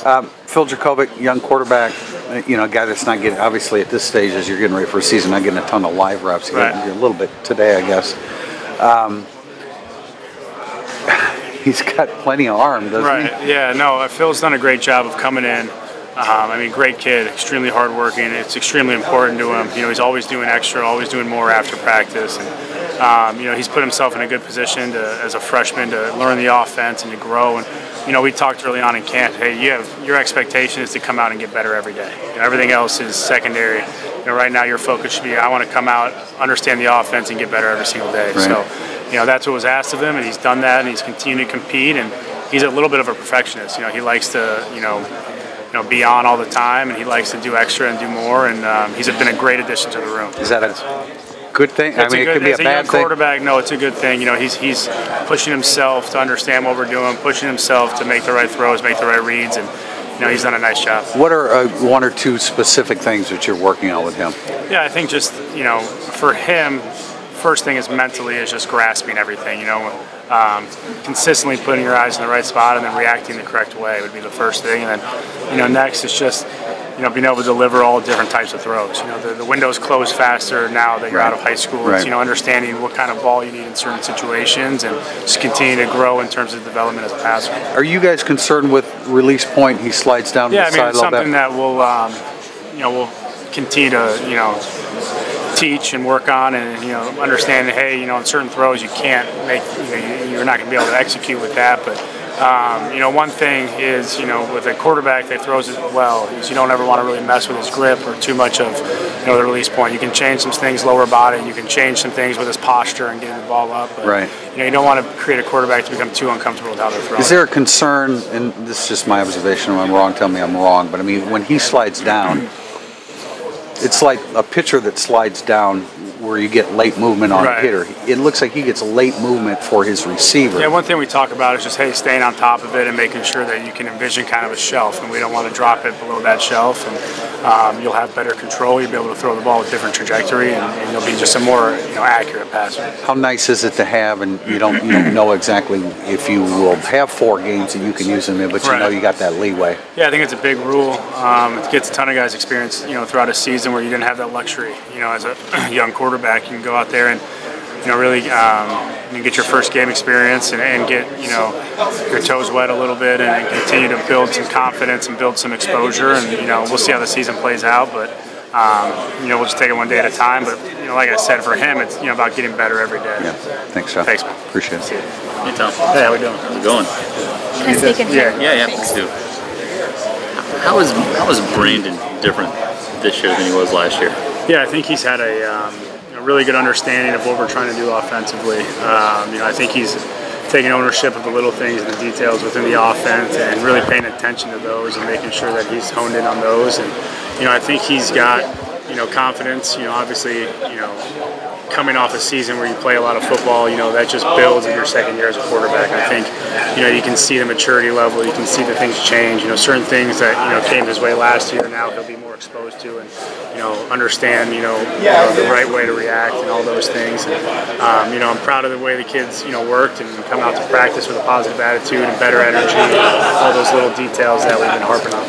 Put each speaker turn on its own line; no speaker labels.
Phil Jakovic, young quarterback, a guy that's not getting, obviously at this stage as you're getting ready for a season, not getting a ton of live reps.
Right.
A little bit today, I guess. He's got plenty of arm, doesn't he?
Right. Yeah. No. Phil's done a great job of coming in. Great kid, extremely hardworking. It's extremely important to him. He's always doing extra, always doing more after practice, and he's put himself in a good position as a freshman to learn the offense and to grow. And we talked early on in camp. Hey, your expectation is to come out and get better every day. Everything else is secondary. Right now your focus should be, I want to come out, understand the offense, and get better every single day.
Right.
So, that's what was asked of him, and he's done that, and he's continued to compete. And he's a little bit of a perfectionist. He likes to, be on all the time, and he likes to do extra and do more. And he's been a great addition to the room.
Is that a good thing? It could be a bad thing.
Quarterback, no, it's a good thing. He's pushing himself to understand what we're doing, pushing himself to make the right throws, make the right reads, and he's done a nice job.
What are one or two specific things that you're working on with him?
Yeah, I think just for him, first thing is mentally is just grasping everything. Consistently putting your eyes in the right spot and then reacting the correct way would be the first thing. And then next is just being able to deliver all different types of throws. The windows close faster now that you're out of high school.
Right.
It's understanding what kind of ball you need in certain situations and just continue to grow in terms of development as a passer.
Are you guys concerned with release point? He slides down to the side a
it's
little bit.
something that we'll continue to teach and work on, and understand that in certain throws you can't make, you're not going to be able to execute with that, but one thing is, with a quarterback that throws it well, is you don't ever want to really mess with his grip or too much of, the release point. You can change some things, lower body. You can change some things with his posture and getting the ball up. But,
right.
You don't want to create a quarterback to become too uncomfortable with how they're throwing.
Is there a concern, and this is just my observation, if I'm wrong, tell me I'm wrong, but when he slides down, it's like a pitcher that slides down where you get late movement on a hitter. It looks like he gets late movement for his receiver.
Yeah, one thing we talk about is just, staying on top of it and making sure that you can envision kind of a shelf, and we don't want to drop it below that shelf, and you'll have better control. You'll be able to throw the ball with different trajectory, and you'll be just a more accurate passer.
How nice is it to have, and you don't know exactly if you will have 4 games that you can use them in, but you got that leeway.
Yeah, I think it's a big rule. It gets a ton of guys experience, throughout a season where you didn't have that luxury. As a young quarterback, you can go out there and really get your first game experience and get your toes wet a little bit and continue to build some confidence and build some exposure, and we'll see how the season plays out, but we'll just take it one day at a time. But like I said, for him it's about getting better every day.
Yeah. Thanks, John.
Thanks, man.
Appreciate it.
Hey, Tom.
Hey, how we doing?
How's it going?
Can I speak in here?
Yeah, please do. How is Brandon different this year than he was last year?
Yeah, I think he's had a really good understanding of what we're trying to do offensively. I think he's taking ownership of the little things and the details within the offense and really paying attention to those and making sure that he's honed in on those. And I think he's got confidence. Obviously, coming off a season where you play a lot of football, that just builds in your second year as a quarterback. I think you can see the maturity level, you can see the things change. Certain things that came his way last year, now he'll be more exposed to, and understand the right way to react and all those things. And I'm proud of the way the kids worked and come out to practice with a positive attitude and better energy, and all those little details that we've been harping on.